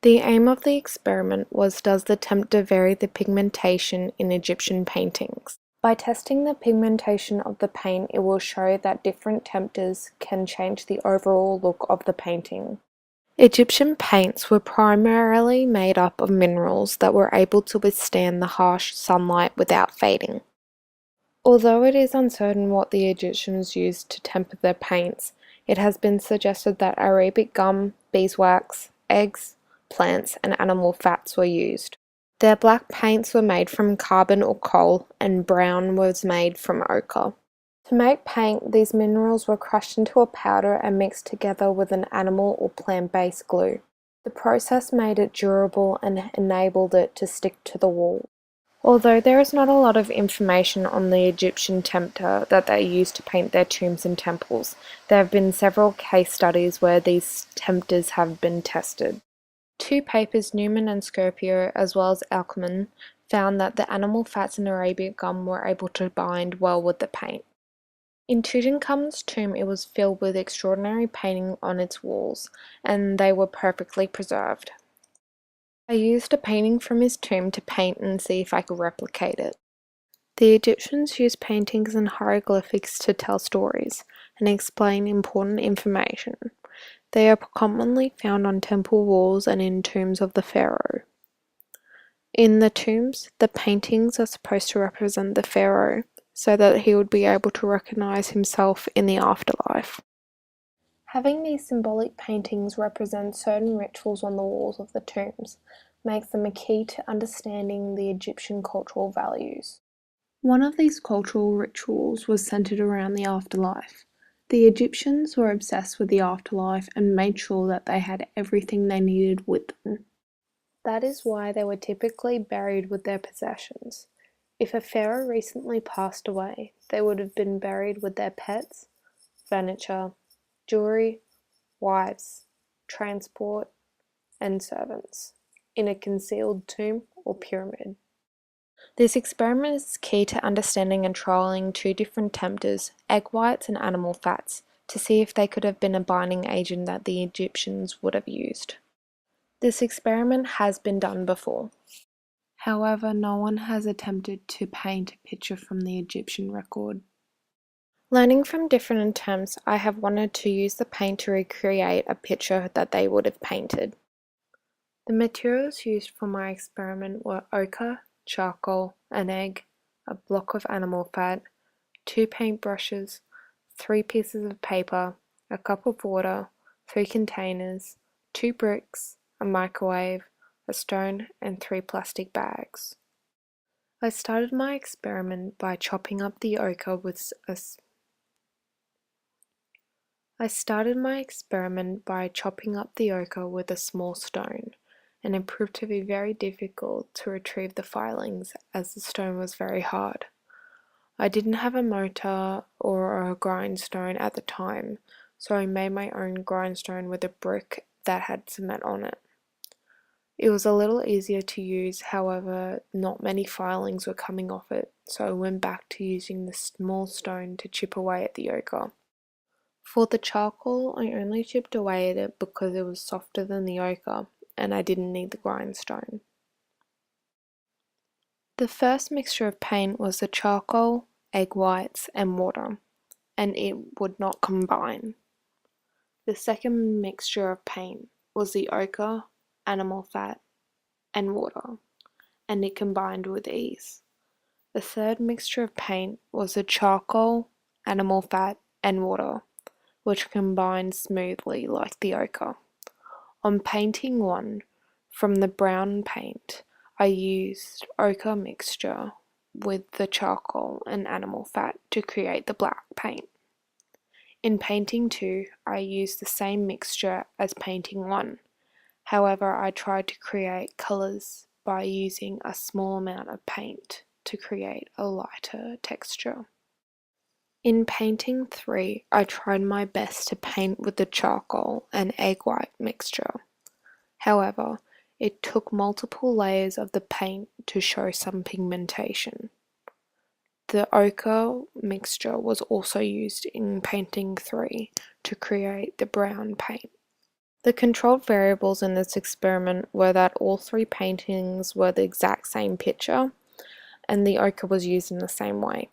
The aim of the experiment was, does the tempter vary the pigmentation in Egyptian paintings? By testing the pigmentation of the paint, it will show that different tempters can change the overall look of the painting. Egyptian paints were primarily made up of minerals that were able to withstand the harsh sunlight without fading. Although it is uncertain what the Egyptians used to temper their paints, it has been suggested that Arabic gum, beeswax, eggs, plants, and animal fats were used. Their black paints were made from carbon or coal, and brown was made from ochre. To make paint, these minerals were crushed into a powder and mixed together with an animal or plant-based glue. The process made it durable and enabled it to stick to the wall. Although there is not a lot of information on the Egyptian tempter that they used to paint their tombs and temples, there have been several case studies where these tempters have been tested. Two papers, Newman and Scopio, as well as Alckmin, found that the animal fats in Arabic gum were able to bind well with the paint. In Tutankhamun's tomb, it was filled with extraordinary painting on its walls, and they were perfectly preserved. I used a painting from his tomb to paint and see if I could replicate it. The Egyptians used paintings and hieroglyphics to tell stories and explain important information. They are commonly found on temple walls and in tombs of the pharaoh. In the tombs, the paintings are supposed to represent the pharaoh, so that he would be able to recognize himself in the afterlife. Having these symbolic paintings represent certain rituals on the walls of the tombs makes them a key to understanding the Egyptian cultural values. One of these cultural rituals was centered around the afterlife. The Egyptians were obsessed with the afterlife and made sure that they had everything they needed with them. That is why they were typically buried with their possessions. If a pharaoh recently passed away, they would have been buried with their pets, furniture, jewelry, wives, transport, and servants, in a concealed tomb or pyramid. This experiment is key to understanding and trialling two different tempters, egg whites and animal fats, to see if they could have been a binding agent that the Egyptians would have used. This experiment has been done before. However, no one has attempted to paint a picture from the Egyptian record. Learning from different attempts, I have wanted to use the paint to recreate a picture that they would have painted. The materials used for my experiment were ochre, charcoal, an egg, a block of animal fat, 2 paintbrushes, 3 pieces of paper, a cup of water, 3 containers, 2 bricks, a microwave, a stone, and 3 plastic bags. I started my experiment by chopping up the ochre with a small stone, and it proved to be very difficult to retrieve the filings as the stone was very hard. I didn't have a mortar or a grindstone at the time, so I made my own grindstone with a brick that had cement on it. It was a little easier to use, however, not many filings were coming off it, so I went back to using the small stone to chip away at the ochre. For the charcoal, I only chipped away at it because it was softer than the ochre, and I didn't need the grindstone. The first mixture of paint was the charcoal, egg whites, and water, and it would not combine. The second mixture of paint was the ochre, animal fat, and water, and it combined with ease. The third mixture of paint was the charcoal, animal fat, and water, which combined smoothly like the ochre. On painting one, from the brown paint, I used ochre mixture with the charcoal and animal fat to create the black paint. In painting 2, I used the same mixture as painting 1. However, I tried to create colours by using a small amount of paint to create a lighter texture. In painting 3, I tried my best to paint with the charcoal and egg white mixture. However, it took multiple layers of the paint to show some pigmentation. The ochre mixture was also used in painting 3 to create the brown paint. The controlled variables in this experiment were that all three paintings were the exact same picture, and the ochre was used in the same way.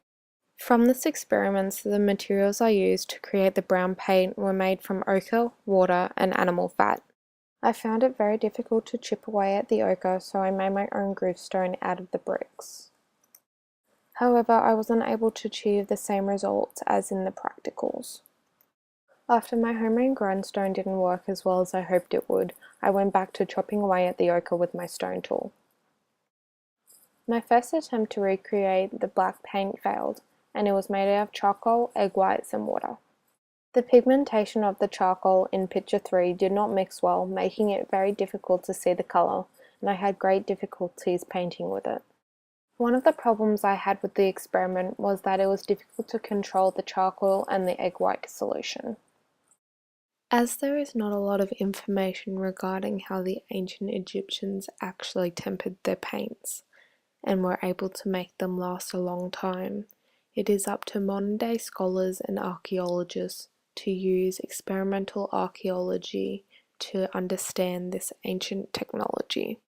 From this experiment, the materials I used to create the brown paint were made from ochre, water, and animal fat. I found it very difficult to chip away at the ochre, so I made my own groove stone out of the bricks. However, I wasn't able to achieve the same results as in the practicals. After my homemade grindstone didn't work as well as I hoped it would, I went back to chopping away at the ochre with my stone tool. My first attempt to recreate the black paint failed, and it was made out of charcoal, egg whites, and water. The pigmentation of the charcoal in picture 3 did not mix well, making it very difficult to see the colour, and I had great difficulties painting with it. One of the problems I had with the experiment was that it was difficult to control the charcoal and the egg white solution. As there is not a lot of information regarding how the ancient Egyptians actually tempered their paints and were able to make them last a long time, it is up to modern-day scholars and archaeologists to use experimental archaeology to understand this ancient technology.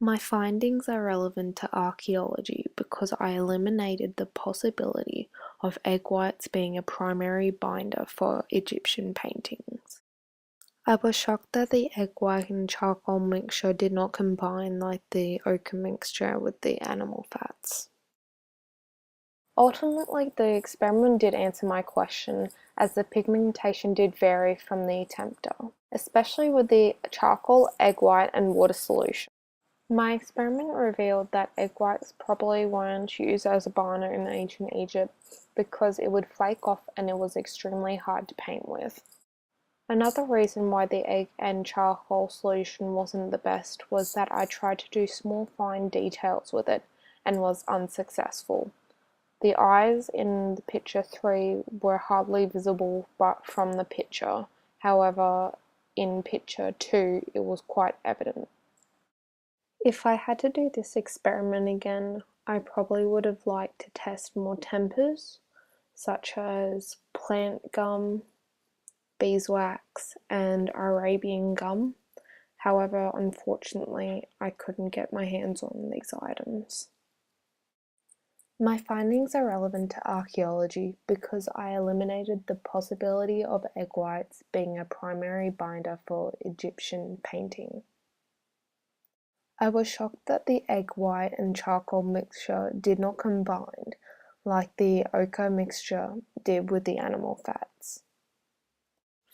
My findings are relevant to archaeology because I eliminated the possibility of egg whites being a primary binder for Egyptian paintings. I was shocked that the egg white and charcoal mixture did not combine like the ochre mixture with the animal fats. Ultimately, the experiment did answer my question, as the pigmentation did vary from the attempter, especially with the charcoal, egg white, and water solution. My experiment revealed that egg whites probably weren't used as a binder in ancient Egypt because it would flake off and it was extremely hard to paint with. Another reason why the egg and charcoal solution wasn't the best was that I tried to do small fine details with it and was unsuccessful. The eyes in the picture 3 were hardly visible but from the picture, however in picture 2 it was quite evident. If I had to do this experiment again, I probably would have liked to test more tempers, such as plant gum, beeswax, and Arabian gum. However, unfortunately, I couldn't get my hands on these items. My findings are relevant to archaeology because I eliminated the possibility of egg whites being a primary binder for Egyptian painting. I was shocked that the egg white and charcoal mixture did not combine like the ochre mixture did with the animal fats.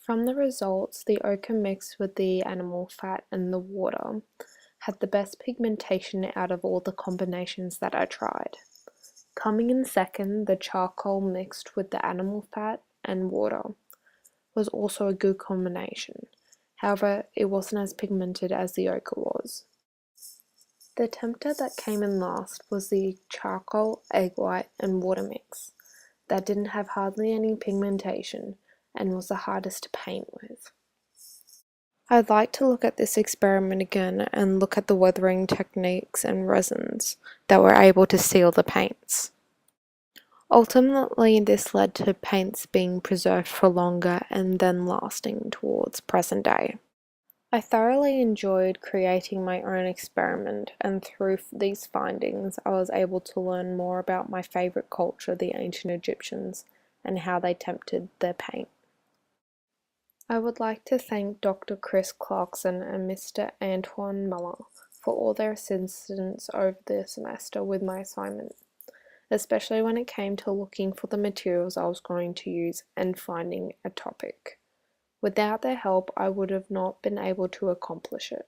From the results, the ochre mixed with the animal fat and the water had the best pigmentation out of all the combinations that I tried. Coming in second, the charcoal mixed with the animal fat and water was also a good combination. However, it wasn't as pigmented as the ochre was. The tempter that came in last was the charcoal, egg white, and water mix that didn't have hardly any pigmentation and was the hardest to paint with. I'd like to look at this experiment again and look at the weathering techniques and resins that were able to seal the paints. Ultimately, this led to paints being preserved for longer and then lasting towards present day. I thoroughly enjoyed creating my own experiment, and through these findings I was able to learn more about my favourite culture, the ancient Egyptians, and how they tempted their paint. I would like to thank Dr. Chris Clarkson and Mr. Antoine Muller for all their assistance over the semester with my assignment, especially when it came to looking for the materials I was going to use and finding a topic. Without their help, I would have not been able to accomplish it.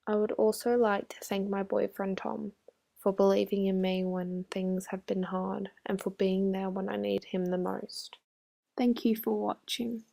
I would also like to thank my boyfriend Tom for believing in me when things have been hard and for being there when I need him the most. Thank you for watching.